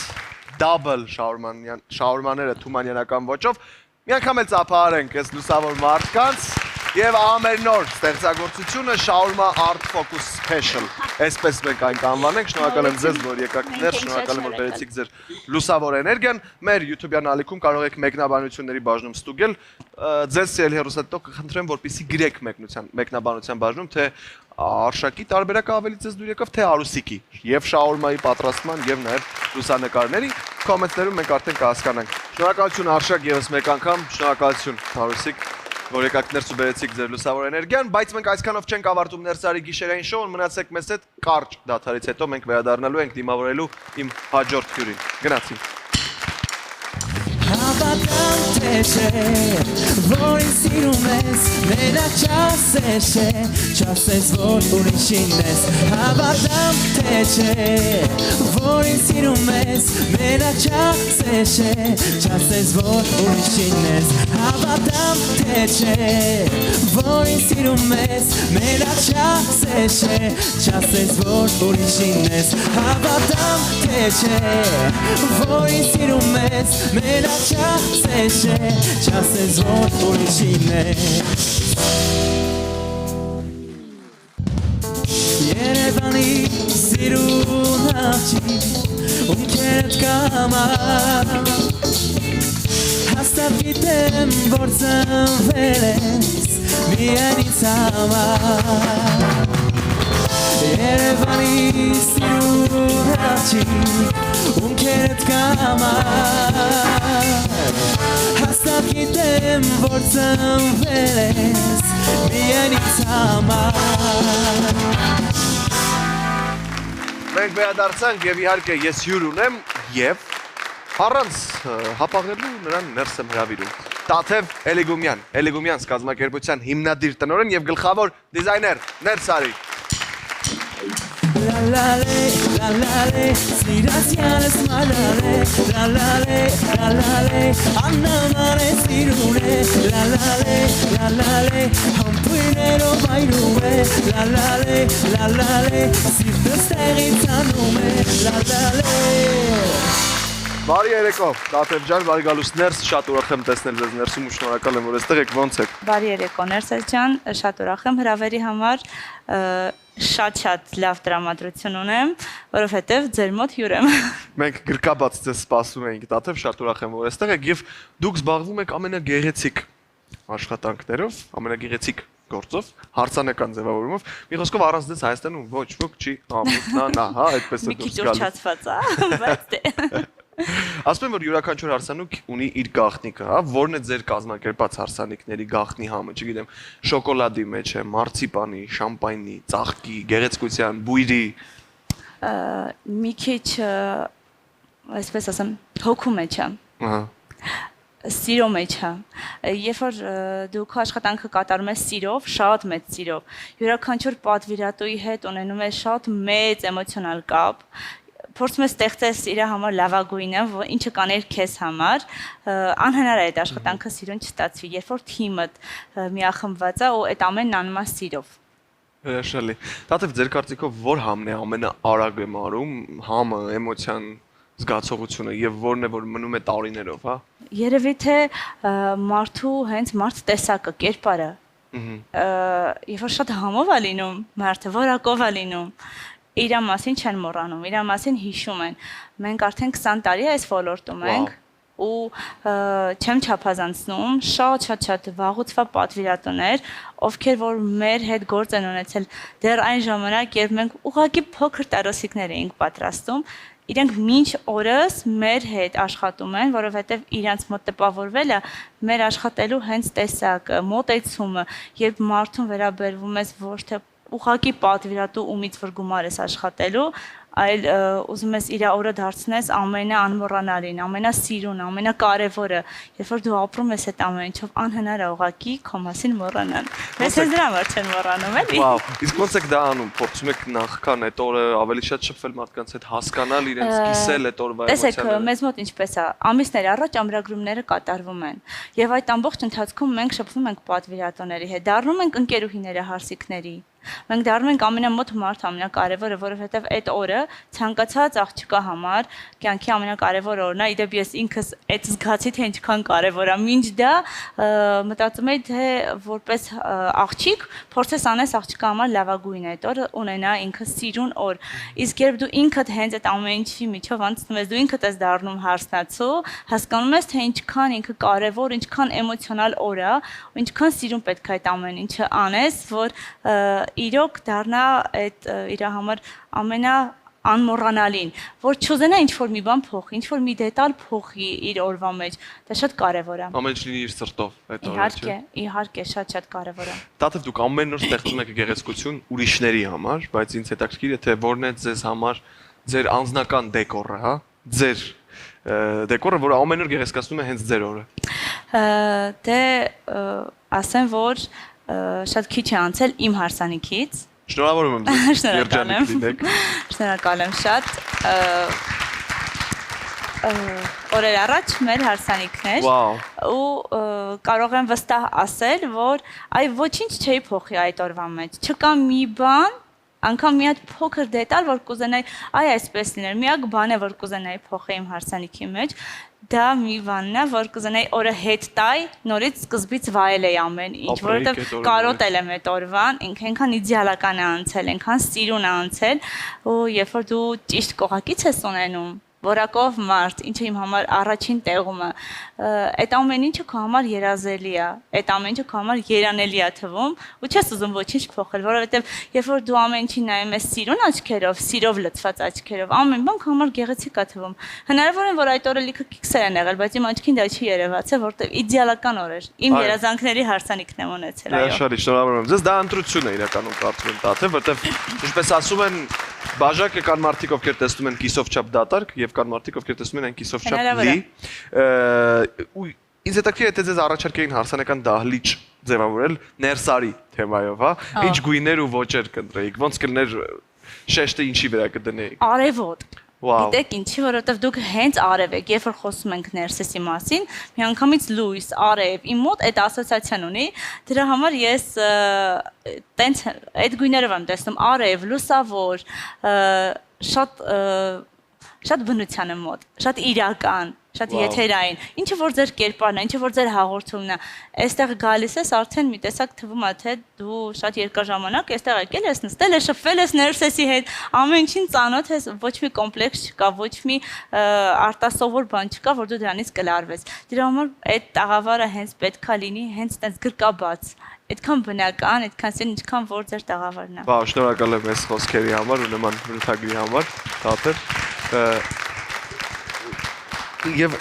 double շաուրմաները թումանյանական ոճով մի անգամ էլ ծափարենք այս լուսավոր մարդկանց եւ ամենօր ստեղծագործությունը շաուրմա art focus special այսպես մենք այն կանվանենք շնորհակալ եմ ձեզ որ եկաք ներս շնորհակալ եմ որ բերեցիք ձեր լուսավոր էներգիան մեր YouTube-յան ալիքում կարող եք մեկնաբանությունների բաժնում ստուգել ձեզ սիրելի հեռուստատիտող կխնդրեմ որպեսզի գրեք մեկնաբանության բաժնում թե Արշակի տարբերակը ավելի ձեզ դուր եկավ թե Արուսիկի եւ շաուրմայի պատրաստման եւ նաեւ լուսանկարների կոմենտներում մենք արդեն կհասկանանք շնորհակալություն Արշակ եւս մեկ անգամ շնորհակալություն Արուսիկ որ եկաք ներս ու բերեցիք ձեր լուսավոր էներգիան բայց մենք այսքանով չենք ավարտում ներսարի գիշերային շոուն մնացեք մեզ հետ կարճ դադարից հետո մենք վերադառնալու ենք դիմավորելու իմ հաջորդ հյուրին գնացինք Հավատամ թե չէ, որ ինձ սիրում ես, մենակ չասես չէ, չասես որ ուրիշին ես Հավատամ թե չէ, որ ինձ սիրում ես, մենակ չասես չէ, չասես որ ուրիշին ես Հավատամ թե չէ, որ ինձ սիրում ես, մենակ չասես չէ, չասես որ ուրիշին ես Հավատամ թե չէ, որ ինձ սիրում ես, մենակ չասես չէ, չասես որ ուրիշին ես Երևանի սիրուն աղջի, ունքերդ կամար Հաստատ գիտեմ, որ ծնվել ես, միայն ինձ համար Երևանի սիրուն աղջի, ունքերդ կամար Հաստատ գիտեմ, որ ծնվել ես, միայն ինձ համար Մենք վերադարձանք եւ իհարկե ես հյուր ունեմ եւ առանց հապաղելու նրան ներս եմ հրավիրում Տաթև Էլիգումյան սկզբնակերպության հիմնադիր տնօրեն եւ գլխավոր դիզայներ ներս արի La la le, սիրասյանս մալալե La la le, աննամարե սիրունե La la le, համպույներով այրում է La la le, սիրտս տեղից անում է La la le Բարի երեկո, Տաթև ջան, բարի գալուս ներս, շատ ուրախ եմ տեսնել ձեզ ներսում ու շնորհակալ եմ, որ այստեղ եք, ոնց եք։ Բարի երեկո, Ներսես ջան, շատ ուրախ եմ հրավերի համար, շատ լավ տրամադրություն ունեմ, որովհետև ձեր մոտ հյուր եմ։ Մենք գրկաբաց ձեզ սպասում էինք, Տաթև, շատ ուրախ եմ, որ այստեղ եք եւ դուք զբաղվում եք ամենագեղեցիկ աշխատանքներով, ամենագեղեցիկ գործով, հարցանեկան ձևավորումով։ Մի խոսքով առանց դες Հայաստանում ոչ ոք չի ամուսնանա, հա, այդպես է Մի քիչ դուրս գալիս։ ուշացված է, բայց դե։ Ասում եմ, որ յուրաքանչյուր հարսանիք ունի իր գաղտնիքը, հա, որն է ձեր կազմակերպած հարսանիքների գաղտնի համը, չգիտեմ, շոկոլադի մեջ է, մարցիպանի, շամպայնի, ծաղկի, գեղեցկության, բույրի։ Մի քիչ, այսպես ասեմ, հոգու մեջ է։ Ահա։ Սիրո մեջ է։ Երբ որ դու քո աշխատանքը կատարում ես սիրով, շատ մեծ սիրով, յուրաքանչյուր պատվիրատուի հետ ունենում ես շատ մեծ էմոցիոնալ կապ, փորձում ես ստեղծել իր համար լավագույնը, ինչը կաներ քեզ համար, անհնար է այդ աշխատանքը սիրուն չստացվի, երբ որ թիմը միախմբված է ու այդ ամենն անում է սիրով։ Հրաշալի։ Տաթև, ձեր կարծիքով որ համն է ամենաարագ է մարում, համը, էմոցիան, զգացողությունը եւ որն է որ մնում է տարիներով, հա։ Երևի թե մարդու հենց մարդ տեսակը, կերպարը։ Երբ որ շատ համով է լինում, մարդը որակով է լինում, իր մասին չեն մոռանում, իր մասին հիշում են։ Մենք արդեն 20 տարի այս ոլորտում ենք ու չեմ չափազանցնում, շատ վաղուց պատվիրատուներ, ովքեր որ մեր հետ գործ են ունեցել դեռ այն ժամանակ, երբ մենք ուղղակի փոքր տարոսիկներ էինք պատրաստում, իրենք մինչ օրս մեր հետ աշխատում են, որովհետև իրանց մոտ տպավորվել է մեր աշխատելու հենց տեսակը, մոտեցումը, երբ մարդուն վերաբերվում ես ոչ թե ուղղակի պատվիրատու ումից որ գումար ես աշխատելու, այլ ուզում ես իր օրը դարձնես ամենաանմոռանալին, ամենասիրուն, ամենակարևորը, երբ որ դու ապրում ես այդ ամեն ինչով, անհնար է ուղղակի քո մասին մոռանալ։ Ես դրա համար չեմ մոռանում, էլի։ Վաու, իսկ ոնց եք դա անում, փորձում եք նախքան այդ օրը ավելի շատ շփվել մարդկանց հետ, հասկանալ իրենց, կիսել այդ օրվա Տեսեք, էմոցիաները։ մեզ մոտ ինչպես է, ամիսներ առաջ ամրագրումները կատարվում են, եւ այդ ամբողջ ընթացքում մենք շփվում ենք պատվիրատուների հետ, դառնում ենք ընկերուհիները հարսիկների։ Մենք դառնում ենք ամենամոտ մարդ, ամենակարևորը, որովհետև այդ օրը ցանկացած աղջկա համար կյանքի ամենակարևոր օրն է, իդեպ ես ինքս այդ զգացի թե ինչքան կարևոր է, մինչ դա մտածում եի թե որպես աղջիկ փորձես անես աղջկա համար լավագույնը, այդ օրը ունենա ինքը սիրուն օր, իսկ երբ դու ինքդ հենց այդ ամեն ինչի միջով անցնում ես, դու ինքդ ես դառնում հարսնացու, հասկանում ես թե ինչքան ինքը կարևոր, ինչքան էմոցիոնալ օր է, ու ինչքան սիրուն պետք է այդ ամեն ինչը անես, որ իրոք դառնա այդ իր համար ամենաանմոռանալին, որ չուզենա ինչ-որ մի բան փոխի, ինչ-որ մի դետալ փոխի իր օրվա մեջ, դա շատ կարևոր է։ Ամեն ինչ լինի իր սրտով այդ օրը։ Իհարկե, շատ կարևոր է։ Տաթև, դուք ամեն օր ստեղծում եք գեղեցկություն ուրիշների համար, բայց ինձ հետաքրքիր է թե որն է ձեզ համար ձեր անձնական դեկորը, հա։ Ձեր դեկորը, որը ամեն օր գեղեցկացնում է հենց ձեր օրը։ Դե ասեմ, որ շատ քիչ է անցել իմ հարսանիքից։ Շնորհավորում եմ ձեզ։ Երջանիկ լինեք։ Շնորհակալ եմ շատ։ Օրեր առաջ մեր հարսանիքներ ու կարող եմ վստահ ասել, որ այ ոչինչ չի փոխի այդ օրվա մեջ։ Չկա մի բան, անգամ մի հատ փոքր դետալ, որ կուզենայի, այ այսպես լիներ, միակ բանը, որ կուզենայի փոխել իմ հարսանիքի մեջ, դա մի բանն է, որ կուզենայի օրը հետ տայ, նորից սկզբից վայել էի ամեն ինչ, որովհետև կարոտել եմ այդ օրվան, այնքան իդեալական է անցել, այնքան սիրուն է անցել, ու երբ որ դու ճիշտ կողակից ես ունենում, որակով մարդ, ինչը իմ համար առաջին տեղում է, այդ ամեն ինչը քո համար երազելի է, այդ ամեն ինչը քո համար երանելի է թվում, ու չես ուզում ոչինչ փոխել, որովհետև երբ որ դու ամեն ինչին նայում ես սիրուն աչքերով, սիրով լցված աչքերով, ամեն բան քո համար գեղեցիկ է թվում։ Հնարավոր է որ այդ օրը լիքը քիքսեր են եղել, բայց իմ աչքին դա չի երևացել, որովհետև իդեալական օր էր։ Իմ երազանքների հարսանիքն եմ ունեցել, այո։ Շատ շնորհավորում եմ ձեզ, դա ընտրություն է իրականում կարծում եմ Տաթև, որովհետև ինչպես ասում են, բաժակը կան մարդիկ, ովքեր տեսնում են կիսով չափ դատարկ եւ կան մարդիկ, ովքեր տեսնում են այն կիսով չափ լի։ Ու ինձ հետաքրքիր է թե ձեզ առաջարկեին հարսանեկան դահլիճ ձևավորել ներսարի թեմայով, հա։ Ինչ գույներ ու ոճեր կընտրեիք, ոնց կլներ շեշտը ինչի վրա կդնեիք։ Արևոտ։ Գիտեք ինչի, որովհետև դուք հենց արև եք, երբ որ խոսում ենք ներսեսի մասին, միանգամից լույս, արև, իմ մոտ այդ ասոցիացիան ունի, դրա համար ես տենց այդ գույներով եմ տեսնում, արև, լուսավոր, շատ բնությանը մոտ, շատ իրական, շատ եթերային, ինչը որ ձեր կերպարն է, ինչը որ ձեր հաղորդումն է, այստեղ գալիս ես արդեն մի տեսակ թվում է թե դու շատ երկար ժամանակ այստեղ եկել ես, նստել ես, շփվել ես ներսեսի հետ, ամեն ինչին ծանոթ ես, ոչ մի կոմպլեքս չկա, ոչ մի արտասովոր բան չկա, որ դու դրանից կլարվես։ Դրա համար այդ տաղավարը հենց պետքա լինի, հենց այդպես գրկաբաց, այդքան բնական, այդքան սեն ինչքան որ ձեր տաղավարն է։ Բա, շնորհակալ եմ այս խոսքերի համար ու նման բնութագրի համար, Տաթև։ Եվ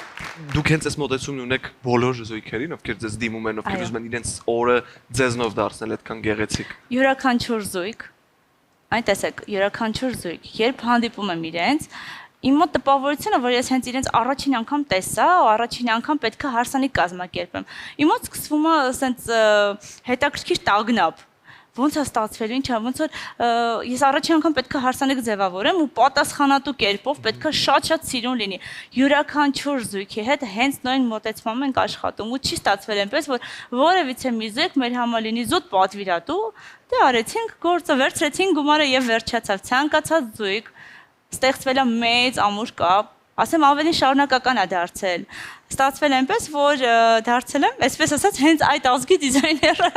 դուք հենց այս մոտեցումն ունեք բոլոր զույգերին, ովքեր ձեզ դիմում են, ովքեր ուզում են իրենց օրը ձեզնով դարձնել այդքան գեղեցիկ։ Յուրաքանչյուր զույգ, այն տեսեք, յուրաքանչյուր զույգ, երբ հանդիպում եմ իրենց, իմ մոտ տպավորությունը, որ ես հենց իրենց առաջին անգամ տեսա, ու առաջին անգամ պետք է հարսանիք կազմակերպեմ։ Իմ մոտ սկսվում է ասենց հետաքրքիր տագնապ։ Ոնց է ստացվել, ինչ է, ոնց որ ես առաջին անգամ պետք է հարսանիք ձևավորեմ ու պատասխանատու կերպով պետք է շատ-շատ սիրուն լինի։ Յուրաքանչյուր զույգի հետ հենց նույն մոտեցմամբ ենք աշխատում ու չի ստացվել այնպես, որ որևիցե մի զույգ մեր համար լինի զուտ պատվիրատու, դե արեցինք գործը, վերցրեցինք գումարը եւ վերջացավ։ Ցանկացած զույգ ստեղծվել է մեծ ամուր կապ, ասեմ ավելի շարունակական է դարձել։ Ստացվել այնպես, որ դարձել եմ, այսպես ասած, հենց այդ ազգի դիզայները,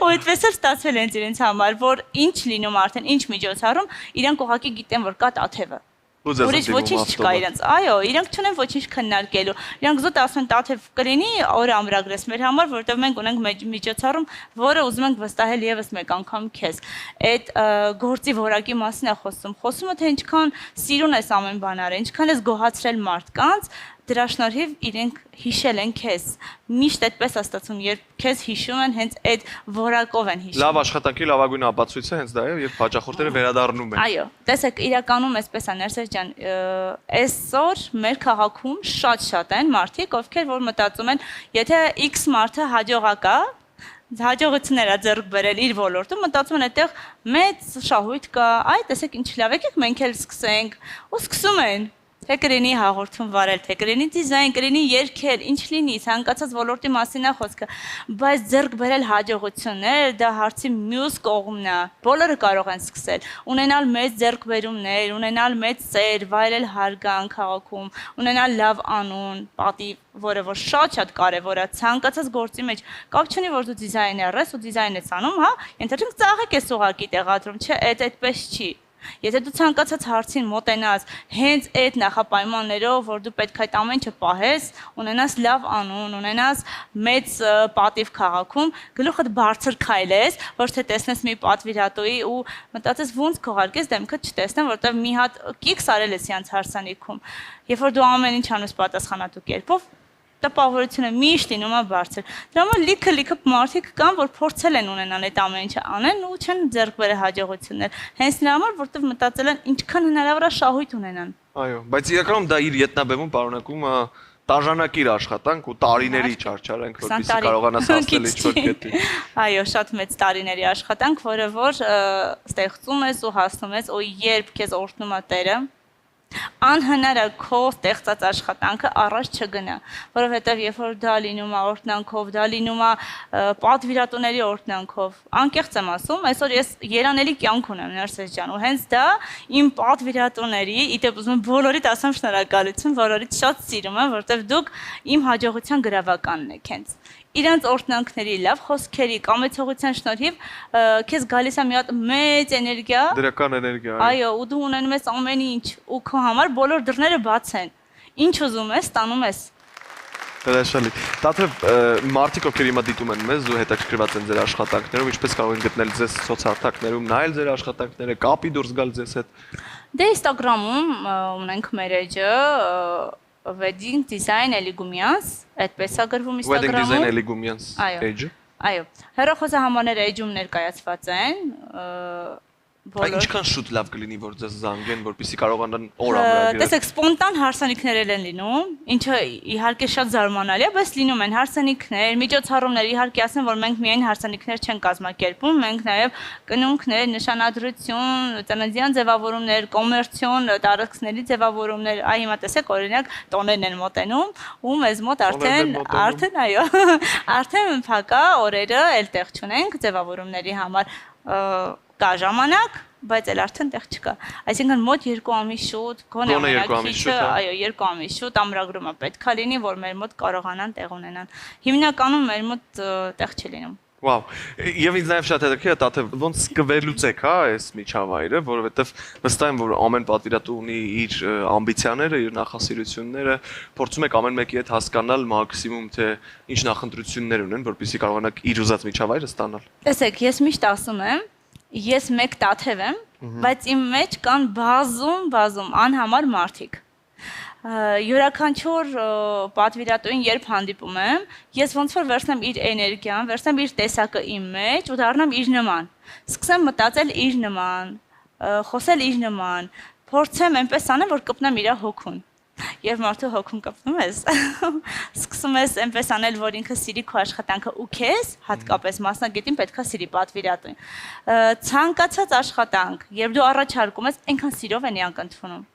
ու այդպես էլ ստացվել հենց իրենց համար, որ ինչ լինում արդեն, ինչ միջոցառում, իրանք ուղղակի գիտեն, որ կա Տաթևը։ Ուրիշ ոչինչ չկա իրենց։ Այո, իրանք չունեն ոչինչ քննարկելու։ Իրանք զուտ ասում են Տաթև կլինի, օրը ամրագրես մեր համար, որովհետև մենք ունենք միջոցառում, որը ուզում ենք վստահել եւս մեկ անգամ քեզ։ Այդ գործի որակի մասին է խոսում։ Խոսում է թե ինչքան սիրուն ես ամեն բան արել, ինչքան ես գոհացրել մարդկանց, դրա շնորհիվ իրենք հիշել են քեզ։ Միշտ այդպես է ստացվում, երբ քեզ հիշում են, հենց այդ որակով են հիշում։ Լավ աշխատանքի լավագույն ապացույցը հենց դա է, երբ հաճախորդները վերադառնում են։ Այո, տեսեք, իրականում այսպես է, Ներսես ջան, այսօր մեր քաղաքում շատ են մարդիկ, ովքեր որ մտածում են, եթե X մարդը հաջողակ է, հաջողություններ է ձեռք բերել իր ոլորտում, մտածում են այդտեղ մեծ շահույթ կա, այ տեսեք ինչ լավ, եկեք մենք էլ սկսենք, ու սկսում են։ Թե կրինի հաղորդում վարել, թե կրինի դիզայն, կրինի երգել, ինչ լինի, ցանկացած ոլորտի մասին է խոսքը, բայց ձեռք բերել հաջողություններ, դա հարցի մյուս կողմն է։ Բոլորը կարող են սկսել, ունենալ մեծ ձեռքբերումներ, ունենալ մեծ ծեր, վայելել հարգանք քաղաքում, ունենալ լավ անուն, պատիվ, որը որ շատ կարևոր է, ցանկացած գործի մեջ, կապ չունի, որ դու դիզայներ ես ու դիզայն ես անում, հա, ենթադրենք ծաղիկ ես ուղակի տեղադրում, չէ, այդպես չի։ Եթե դու ցանկացած հարցին մոտենաս հենց այդ նախապայմաններով, որ դու պետք է այդ ամեն ինչը պահես, ունենաս լավ անուն, ունենաս մեծ պատիվ քաղաքում, գլուխդ բարձր քայլես, ոչ թե տեսնես մի պատվիրատուի ու մտածես ոնց քողարկես դեմքդ չտեսնեմ, որովհետև մի հատ կիքս արել ես իրանց հարսանիքում, երբ որ դու ամեն ինչ անես պատասխանատու կերպով, տպավորությունը միշտ լինում է բարձր։ Դրա համար լիքը մարդիկ կան, որ փորձել են ունենալ այդ ամեն ինչը անեն ու չեն ձեռք բերել հաջողություններ։ Հենց նրա համար, որտեղ մտածել են ինչքան հնարավոր է շահույթ ունենան։ Այո, բայց իրականում դա իր ետնաբեմում պարունակում է տաժանակիր աշխատանք ու տարիների չարչարանք, որպեսզի կարողանաս հասնել ինչ-որ կետի։ Այո, շատ մեծ տարիների աշխատանք, որը որ ստեղծում ես ու հասնում ես, ու երբ քեզ օրհնում է Տերը, անհնար է քո ստեղծած աշխատանքը առաջ չգնա, որովհետև երբ որ դա լինում է օրհնանքով, դա լինում է պատվիրատուների օրհնանքով, անկեղծ եմ ասում, այսօր ես երանելի կյանք ունեմ, Ներսես ջան, ու հենց դա իմ պատվիրատուների, իդեպ ուզում եմ բոլորիդ ասեմ շնորհակալություն, բոլորիդ շատ սիրում եմ, որովհետև դուք իմ հաջողության գրավականն եք հենց։ Իրանց օրհնանքների, լավ խոսքերի, կամեցողության շնորհիվ քեզ գալիս է մի հատ մեծ էներգիա, դրական էներգիա։ Այո, ու դու ունենում ես ամեն ինչ, ու քո համար բոլոր դռները բաց են։ Ինչ ուզում ես, ստանում ես։ Հրաշալի։ Տաթև մարդիկ ովքեր հիմա դիտում են մեզ ու հետաքրքրված են ձեր աշխատանքներով, ինչպես կարող են գտնել ձեզ սոցհարթակներում, նայել ձեր աշխատանքները, կապի դուրս գալ ձեզ հետ։ Դե Instagram-ում ունենք մեր էջը Wedding Design Eligumyans, այդպես է գրվում Instagram-ում։ Wedding Design Eligumyans էջը։ Այո, հեռախոսահամարները էջում ներկայացված են։ Ինչքան շուտ լավ կլինի, որ ձեզ զանգեն, որպեսզի կարողանան օր ամրագրել։ Տեսեք, սպոնտան հարսանիքներ են լինում, ինչը իհարկե շատ զարմանալի է, բայց լինում են հարսանիքներ, միջոցառումներ, իհարկե ասեմ, որ մենք միայն հարսանիքներ չեն կազմակերպում, մենք նաև կնունքներ, նշանադրություն, ծննդյան ձևավորումներ, կոմերցիոն տարածքների ձևավորումներ, այ հիմա տեսեք, օրինակ տոներն են մոտենում, ու մեզ մոտ արդեն այո, արդեն փակա օրերը էլ տեղ չունենք ձևավորումների համար։ Կա ժամանակ, բայց էլ արդեն տեղ չկա։ Այսինքն մոտ 2 ամիս շուտ, գոնե ամենակիչը, այո, 2 ամիս շուտ ամրագրումը պետքա լինի, որ մեր մոտ կարողանան տեղ ունենան։ Հիմնականում մեր մոտ տեղ չի լինում։ Վաու, եւ ինձ նաեւ շատ հետաքրքիր է դա թե ոնց կվերլուծեք, հա, այս միջավայրը, որովհետեւ վստահ եմ, որ ամեն պատվիրատու ունի իր ամբիցիաները, իր նախասիրությունները, փորձում եք ամեն մեկի հետ հասկանալ մաքսիմում թե ինչ նախընտրություններ ունեն, որպեսզի կարողանաք իր ուզած միջավայրը ստանալ։ Տեսեք, ես միշտ ասում եմ, ես մեկ տաթև եմ, բայց իմ մեջ կան բազում անհամար մարդիկ։ Յուրաքանչյուր պատվիրատուին երբ հանդիպում եմ, ես ոնց որ վերցնեմ իր էներգիան, վերցնեմ իր տեսակը իմ մեջ ու դառնամ իր նման։ Սկսեմ մտածել իր նման, խոսել իր նման, փորձեմ այնպես անեմ, որ կպնեմ իր հոգուն։ Եվ մարդու հոգուն կպնում ես, սկսում ես այնպես անել, որ ինքը սիրի քո աշխատանքը ու քեզ, հատկապես մասնագետին պետքա սիրի պատվիրատուին։ Ցանկացած աշխատանք, երբ դու առաջարկում ես, այնքան սիրով են իրանք ընդունում։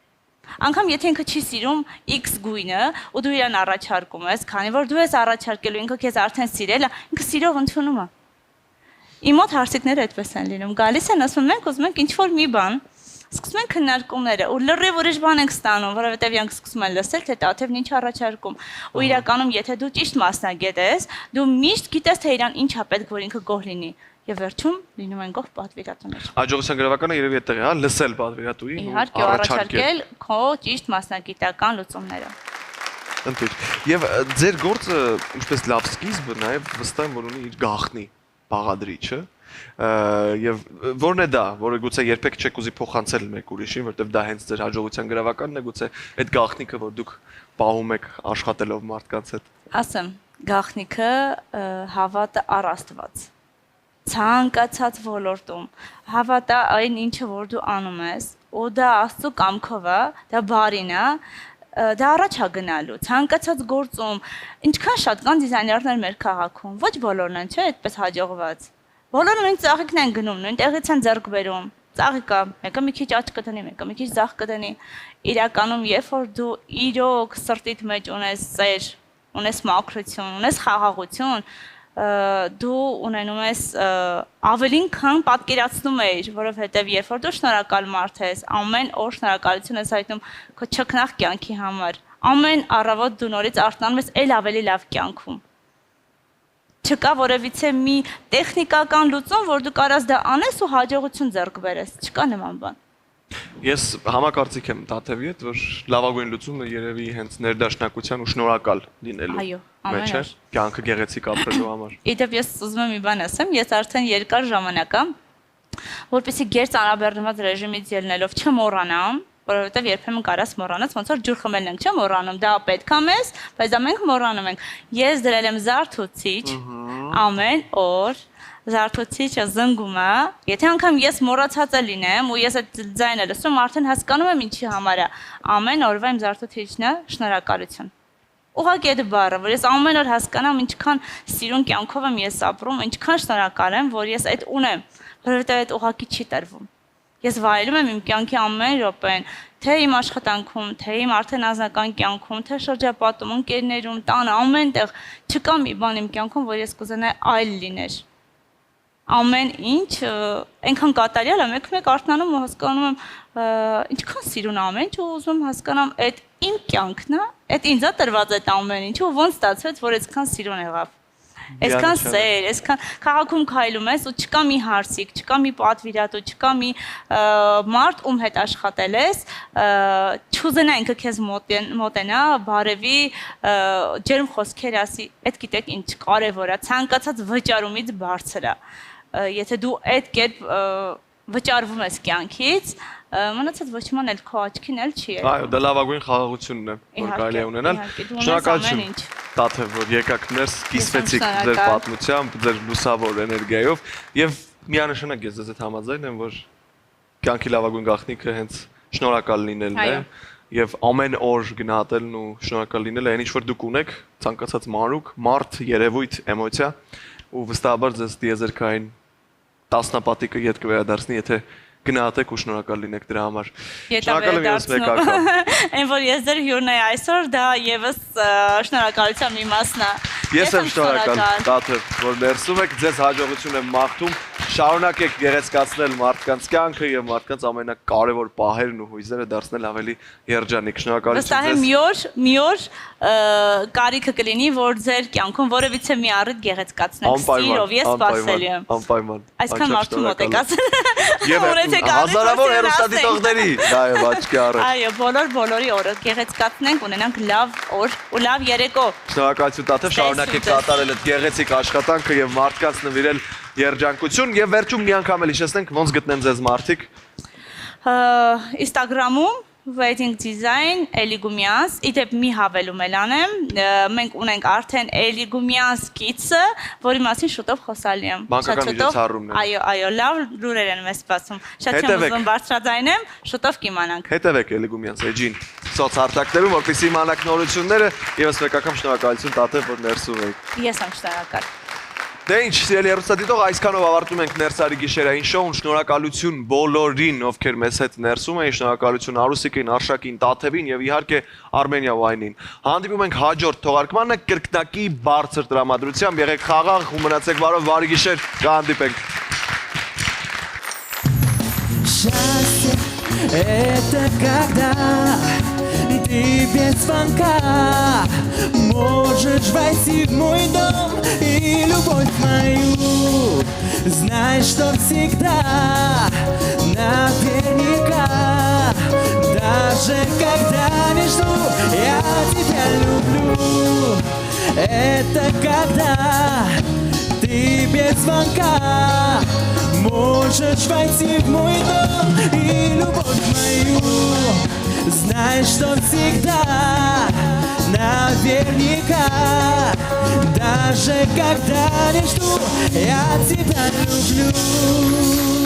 Անկամ եթե ինքը չի սիրում X գույնը ու դու իրան առաջարկում ես, քանի որ դու ես առաջարկելու, ինքը քեզ արդեն սիրել է, ինքը սիրով ընդունում է։ Իմ մոտ հարցիկները այդպես են լինում։ Գալիս են ասում մենք ուզում ենք ինչ-որ մի բան, սկսում են քննարկումները ու լրիվ ուրիշ բան ենք ստանում, որովհետև իրանք սկսում են լսել, թե տաթևն ինչ առաջարկում։ Ու իրականում եթե դու ճիշտ մասնագետ ես, դու միշտ գիտես թե իրան ինչա պետք որ ինքը գոհ լինի։ Եվ վերջում լինում են գող պատվիրատուներ։ Աջողության գրավականը երևի այդտեղ է, հա, լսել պատվիրատուին ու իհարկե առաջարկել քո ճիշտ մասնագիտական լուծումները։ Ընտիր։ Եվ ձեր գործը, ինչպես լավ սկիզբ, նաև վստահ եմ, որ ունի իր գաղտնի բաղադրիչը, եւ որն է դա, որը գուցե երբեք չեք ուզի փոխանցել մեկ ուրիշին, որտեղ դա հենց ձեր հաջողության գրավականն է, գուցե այդ գաղտնիքը, որ դուք պահում եք աշխատելով մարդկանց հետ։ Ասեմ, գաղտնիքը հավատը առ Աստված։ Ցանկացած ոլորտում հավատա այն ինչը որ դու անում ես, ու դա Աստծո կամքով է, դա բարին է, դա առաջ է գնալու։ Ցանկացած գործում ինչքան շատ կան դիզայներներ մեր քաղաքում, ոչ բոլորն են, չէ, այդպես հաջողված։ Բոլորը նույն ծաղիկն են գնում, նույն տեղից են ձեռք բերում։ Ծաղիկը, մեկը մի քիչ աճ կդնի, մեկը մի քիչ ձախ կդնի։ Իրականում, երբ որ դու իրոք սրտիդ մեջ ունես ծեր, ունես մաքրություն, ունես խաղաղություն, դու ունենում ես ավելին քան պատկերացնում ես, որովհետև երբ որ դու շնորհակալ մարդ ես, ամեն օր շնորհակալություն ես հայտնում քո չքնաղ կյանքի համար, ամեն առավոտ դու նորից արթնանում ես այլ ավելի լավ կյանքում։ Չկա որևիցե մի տեխնիկական լուծում, որ դու կարաս դա անես ու հաջողություն ձեռք բերես, չկա նման բան։ Ես համակարծիք եմ Տաթևի հետ, որ լավագույն լուծումը երևի հենց ներդաշնակության ու շնորհակալ լինելու մեջ է, կյանքը գեղեցիկ ապրելու համար։ Իդեպ ես ուզում եմ մի բան ասեմ, ես արդեն երկար ժամանակ եմ, որպեսզի գեր ծանրաբեռնված ռեժիմից ելնելով չմոռանամ, որովհետև երբեմն կարաս մոռանաս, ոնց որ ջուր խմելն ենք, չէ՞ մոռանում, դա պետք է մեզ, բայց դա մենք մոռանում ենք։ Ես դրել եմ զարթուցիչ ամեն օր, զարթուցիչը զնգում է, եթե անգամ ես մոռացած լինեմ ու ես այդ ձայնը լսում, արդեն հասկանում եմ ինչի համար է։ Ամեն օրվա իմ զարթուցիչն է շնորհակալություն։ Ուղղակի այդ բառը, որ ես ամեն օր հասկանամ ինչքան սիրուն կյանքով եմ ես ապրում, ինչքան շնորհակալ եմ, որ ես այդ ունեմ, որովհետև այդ ուղղակի չի տրվում։ Ես վայելում եմ իմ կյանքի ամեն րոպեն, թե իմ աշխատանքում, թե իմ արդեն անձնական կյանքում, թե շրջապատում, ընկերներում, տանը, ամենտեղ չկա մի բան իմ կյանքում, որ ես կուզենայի այլ լիներ։ Ամեն ինչ այնքան կատարյալ է, մեկ արթնանում ու հասկանում եմ ինչքան սիրուն ամեն ինչ ու ուզում հասկանամ այդ իմ կյանքն է, այդ ինձ է տրված այդ ամեն ինչ ու ոնց ստացվեց, որ այդքան սիրուն եղավ։ Այսքան սեր, այսքան քաղաքում քայլում ես ու չկա մի հարցիկ, չկա մի պատվիրատու, չկա մի մարդ ում հետ աշխատել ես, չուզենա ինքը քեզ մոտենա, բարևի, ջերմ խոսքեր ասի, այդ գիտեք ինչ կարևոր է, ցանկացած վճարումից բարձր է։ Եթե դու այդ կերպ վճարվում ես կյանքից, մնացած ոչ ման էլ քո աչքին էլ չի ել։ Այո, դա լավագույն խաղաղությունն է, որ կարելի է ունենալ։ Շնորհակալություն Տաթև, որ եկաք ներս, կիսվեցիք ձեր պատմությամբ, ձեր լուսավոր էներգիայով եւ միանշանակ ես ձեզ հետ համաձայն եմ, որ կյանքի լավագույն գաղտնիքը հենց շնորհակալ լինելն է եւ ամեն օր գնահատելն ու շնորհակալ լինելը այն ինչ որ դուք ունեք, ցանկացած մանրուք, մարդ, երևույթ, էմոցիա ու վստահաբար ձեզ դիեզերքային տասնապատիկը ետ կվերադարձնի, եթե գնահատեք ու շնորհակալ լինեք դրա համար։ Շնորհակալ եմ ես մեկ անգամ։ Այն որ ես ձեր հյուրն եմ այսօր, դա եւս շնորհակալության մի մասն է։ Ես եմ շնորհակալ Տաթև, որ ներսում եք, ձեզ հաջողություն եմ մաղթում, Շարունակեք գեղեցկացնել մարդկանց կյանքը եւ մարդկանց ամենակարևոր պահերն ու հույզերը դարձնել ավելի երջանիկ։ Վստահ եմ մի օր կարիքը կլինի, որ ձեր կյանքում որևիցե մի առիթ գեղեցկացնեք սիրով, ես սպասելի եմ։ Անպայման։ Այսքան մարդու մոտ եք ասել։ Եվ հազարավոր հեռուստադիտողների դա է աչքի առել։ Այո, բոլորի օրը գեղեցկացնենք, ունենանք լավ օր ու լավ երեկո։ Շնորհակալություն Տաթև, շարունակեք կատարել այդ գեղեցիկ աշխատանքը եւ մարդկանց նվիրել երջանկություն եւ վերջում մի անգամ էլ հիշեցնենք ոնց գտնեն ձեզ մարդիկ։ Instagram-ում Wedding Design Էլի Գումյանց, իդեպ մի հավելում էլ անեմ, մենք ունենք արդեն Էլի Գումյանց կիցը, որի մասին շուտով խոսալի եմ։ Բանկական միջոցառումն է։ Այո, լավ լուրեր են մեզ սպասում։ Շատ չեմ ուզում բարձրաձայնեմ, շուտով կիմանանք։ Հետևեք Էլի Գումյանց էջին սոցհարթակներում, որպեսզի իմանաք նորությունները, եւս մեկ անգամ շնորհակալություն Տաթև, որ ներսում եք։ Ես եմ շնորհակալ։ Դե ինչ, սիրելի հեռուստադիտող, այսքանով ավարտում ենք Ներսարի գիշերային շոուն, շնորհակալություն բոլորին, ովքեր մեզ հետ ներսում էին, շնորհակալություն Արուսիկին, Արշակին, Տաթևին եւ իհարկե Armenia Wine-ին։ Հանդիպում ենք հաջորդ թողարկմանը կրկնակի բարձր տրամադրությամբ, եղեք խաղաղ ու մնացեք բարով, բարի гişեր, կհանդիպենք։ Счастье — это когда ты без звонка можешь войти в мой дом и любовь мою. Знай, что всегда, наверняка, даже когда не жду, я тебя люблю. Это когда ты без звонка можешь войти в мой дом и любовь мою. Знай, что всегда, наверняка, даже когда не жду, я тебя люблю.